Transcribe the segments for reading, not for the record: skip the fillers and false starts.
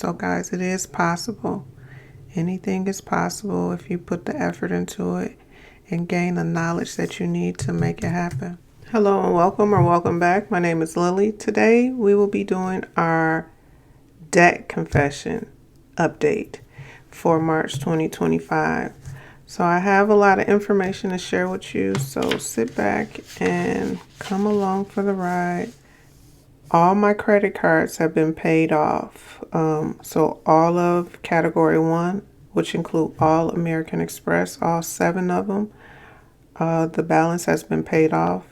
So guys, it is possible. Anything is possible if you put the effort into it and gain the knowledge that you need to make it happen. Hello and welcome back. My name is Lily. Today we will be doing our debt confession update for March 2025. So I have a lot of information to share with you, so sit back and come along for the ride. All my credit cards have been paid off. So all of category 1, which include all American Express, all 7 of them, the balance has been paid off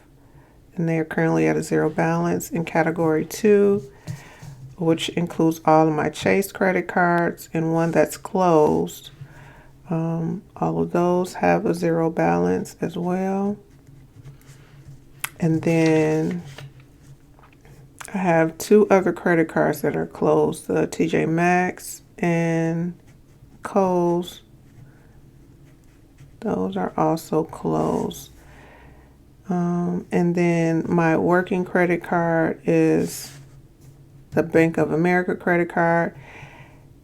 and they are currently at a 0 balance. In category 2, which includes all of my Chase credit cards and one that's closed, all of those have a 0 balance as well. And then I have 2 other credit cards that are closed, the TJ Maxx and Kohl's. Those are also closed. And then my working credit card is the Bank of America credit card.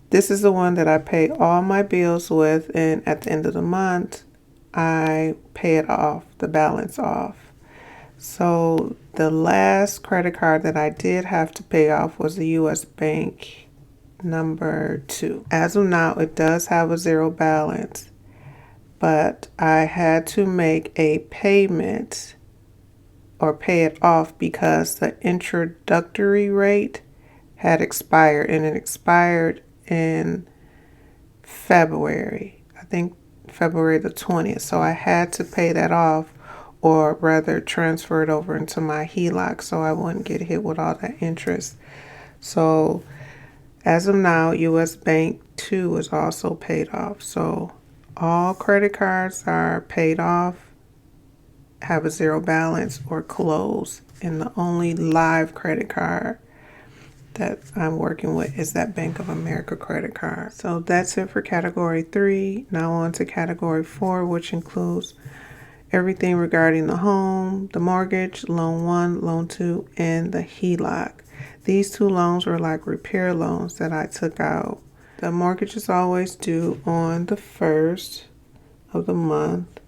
This is the one that I pay all my bills with, and at the end of the month, I pay it off, the balance off. So the last credit card that I did have to pay off was the U.S. Bank number 2. As of now, it does have a 0 balance, but I had to make a payment or pay it off because the introductory rate had expired, and it expired in February, I think February the 20th. So I had to pay that off, or rather transfer it over into my HELOC so I wouldn't get hit with all that interest. So as of now, U.S. Bank 2 is also paid off. So all credit cards are paid off, have a 0 balance, or closed. And the only live credit card that I'm working with is that Bank of America credit card. So that's it for category 3. Now on to category 4, which includes everything regarding the home, the mortgage, loan 1, loan 2, and the HELOC. These 2 loans were like repair loans that I took out. The mortgage is always due on the 1st of the month.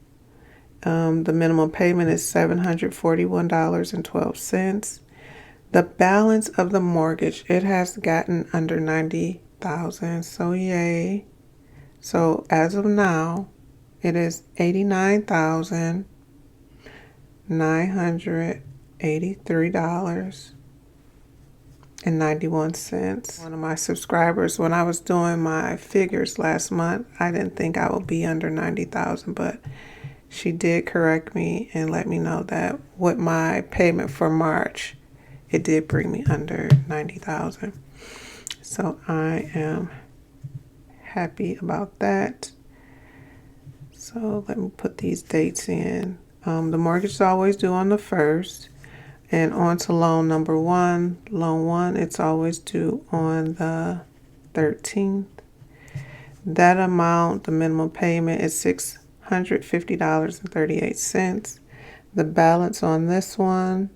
The minimum payment is $741.12. The balance of the mortgage, it has gotten under $90,000, so yay. So as of now, it is $89,983.91. One of my subscribers, when I was doing my figures last month, I didn't think I would be under $90,000, but she did correct me and let me know that with my payment for March, it did bring me under $90,000. So I am happy about that. So let me put these dates in. The mortgage is always due on the 1st. And on to loan number 1. Loan 1, it's always due on the 13th. That amount, the minimum payment, is $650.38. The balance on this one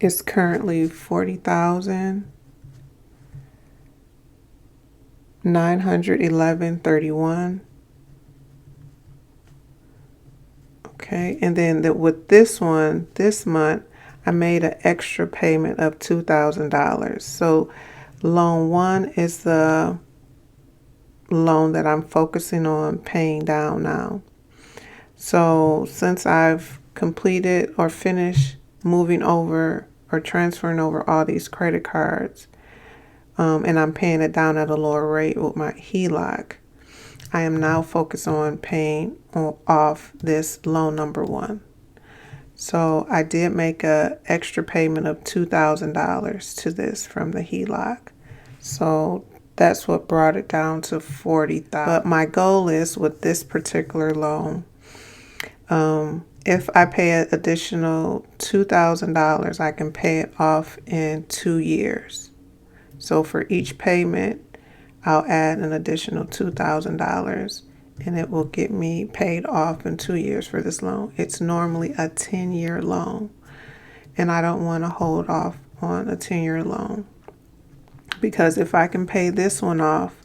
is currently $40,911.31. Okay, and then with this one, this month, I made an extra payment of $2,000. So loan 1 is the loan that I'm focusing on paying down now. So since I've completed or finished moving over or transferring over all these credit cards, and I'm paying it down at a lower rate with my HELOC, I am now focused on paying off this loan number 1. So I did make an extra payment of $2,000 to this from the HELOC. So that's what brought it down to $40,000. But my goal is with this particular loan, if I pay an additional $2,000, I can pay it off in 2 years. So for each payment, I'll add an additional $2,000 and it will get me paid off in 2 years for this loan. It's normally a 10-year loan, and I don't want to hold off on a 10-year loan because if I can pay this one off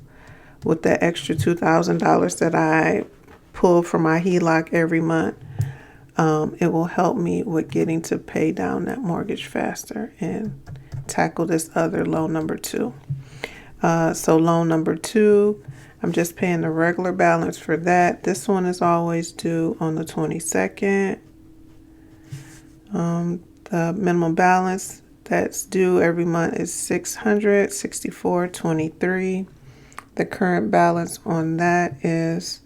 with the extra $2,000 that I pull from my HELOC every month, it will help me with getting to pay down that mortgage faster and tackle this other loan number 2. So loan number 2, I'm just paying the regular balance for that. This one is always due on the 22nd. The minimum balance that's due every month is $664.23. The current balance on that is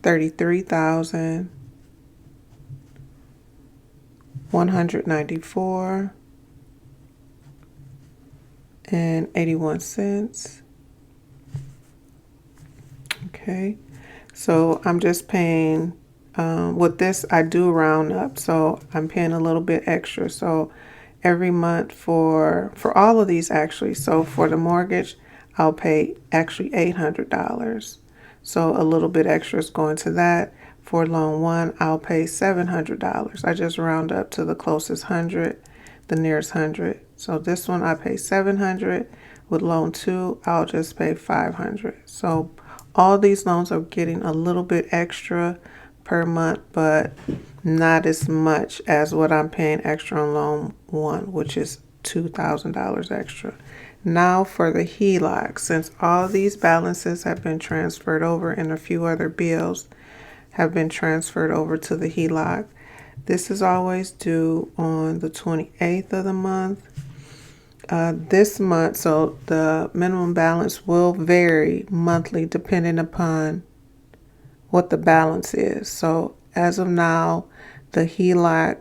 $33,194.81. Okay, so I'm just paying, with this I do round up, so I'm paying a little bit extra. So every month for all of these actually, so for the mortgage I'll pay actually $800. So a little bit extra is going to that. For loan 1, I'll pay $700. I just round up to the closest 100, the nearest 100. So this one I pay $700. With loan 2, I'll just pay $500. So all these loans are getting a little bit extra per month, but not as much as what I'm paying extra on loan 1, which is $2,000 extra. Now for the HELOC, since all these balances have been transferred over and a few other bills have been transferred over to the HELOC, this is always due on the 28th of the month. This month, so the minimum balance will vary monthly depending upon what the balance is. So as of now, the HELOC,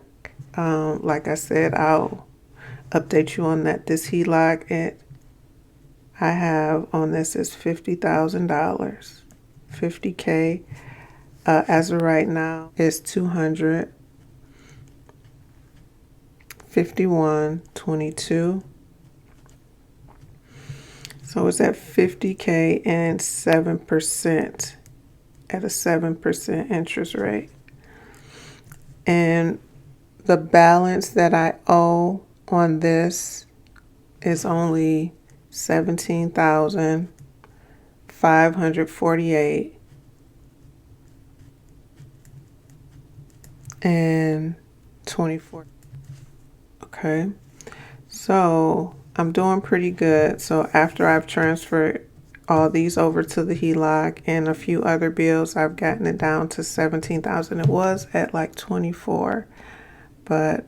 like I said, I'll update you on that. This HELOC, I have on this is $50,000, 50K. As of right now, is $251.22. So it's at 50K and 7% at a 7% interest rate. And the balance that I owe on this is only $17,548 and 24. Okay, so I'm doing pretty good. So after I've transferred all these over to the HELOC and a few other bills, I've gotten it down to 17,000. It was at like 24, but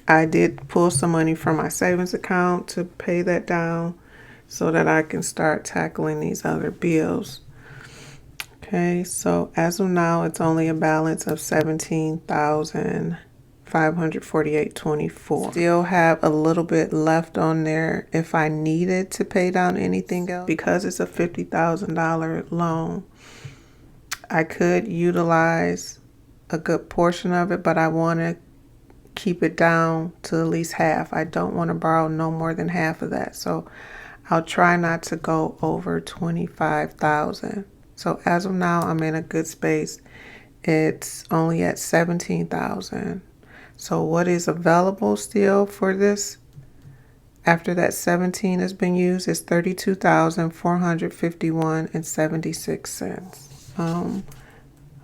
I did pull some money from my savings account to pay that down so that I can start tackling these other bills. Okay, so as of now, it's only a balance of $17,548.24. Still have a little bit left on there if I needed to pay down anything else. Because it's a $50,000 loan, I could utilize a good portion of it, but I want to keep it down to at least half. I don't want to borrow no more than half of that. So I'll try not to go over $25,000. So as of now, I'm in a good space. It's only at $17,000. So what is available still for this after that 17 has been used is $32,451.76.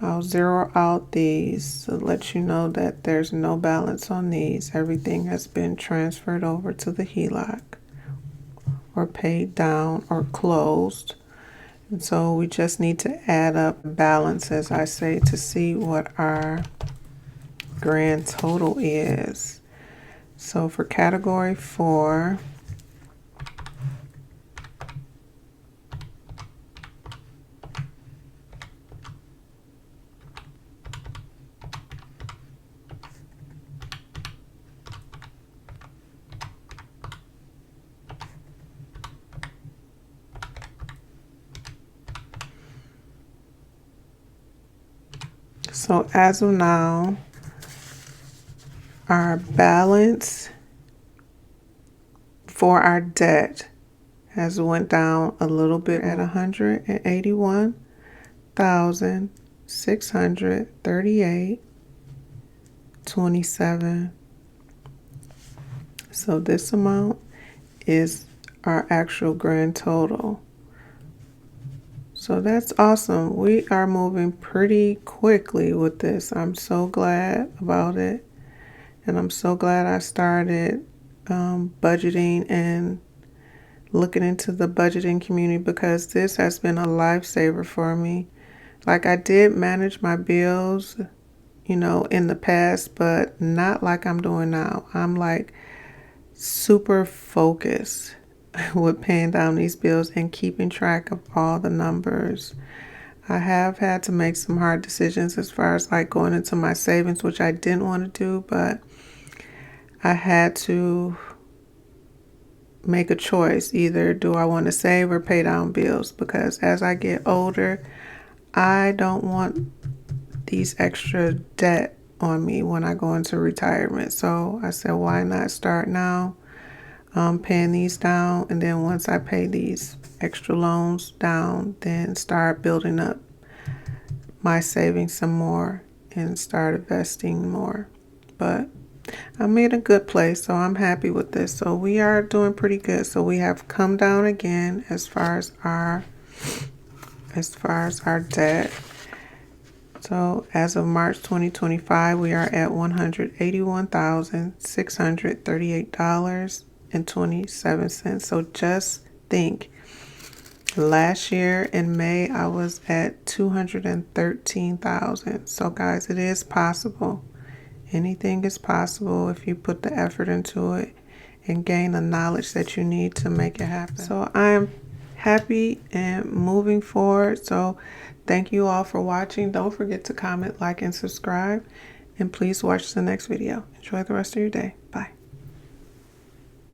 I'll zero out these to let you know that there's no balance on these. Everything has been transferred over to the HELOC or paid down or closed. And so we just need to add up balance, as I say, to see what our grand total is. So for category 4, so as of now, our balance for our debt has went down a little bit at $181,638.27. So this amount is our actual grand total. So that's awesome. We are moving pretty quickly with this. I'm so glad about it. And I'm so glad I started budgeting and looking into the budgeting community, because this has been a lifesaver for me. Like, I did manage my bills, in the past, but not like I'm doing now. I'm like super focused with paying down these bills and keeping track of all the numbers. I have had to make some hard decisions as far as like going into my savings, which I didn't want to do, but I had to make a choice. Either do I want to save or pay down bills, because as I get older, I don't want these extra debt on me when I go into retirement. So I said, why not start now, paying these down, and then once I pay these extra loans down, then start building up my savings some more and start investing more. But I'm in a good place, so I'm happy with this. So we are doing pretty good. So we have come down again as far as our debt. So as of March 2025, we are at $181,638.27. So just think, last year in May, I was at $213,000. So guys, it is possible. Anything is possible if you put the effort into it and gain the knowledge that you need to make it happen. So I am happy and moving forward. So thank you all for watching. Don't forget to comment, like, and subscribe. And please watch the next video. Enjoy the rest of your day. Bye.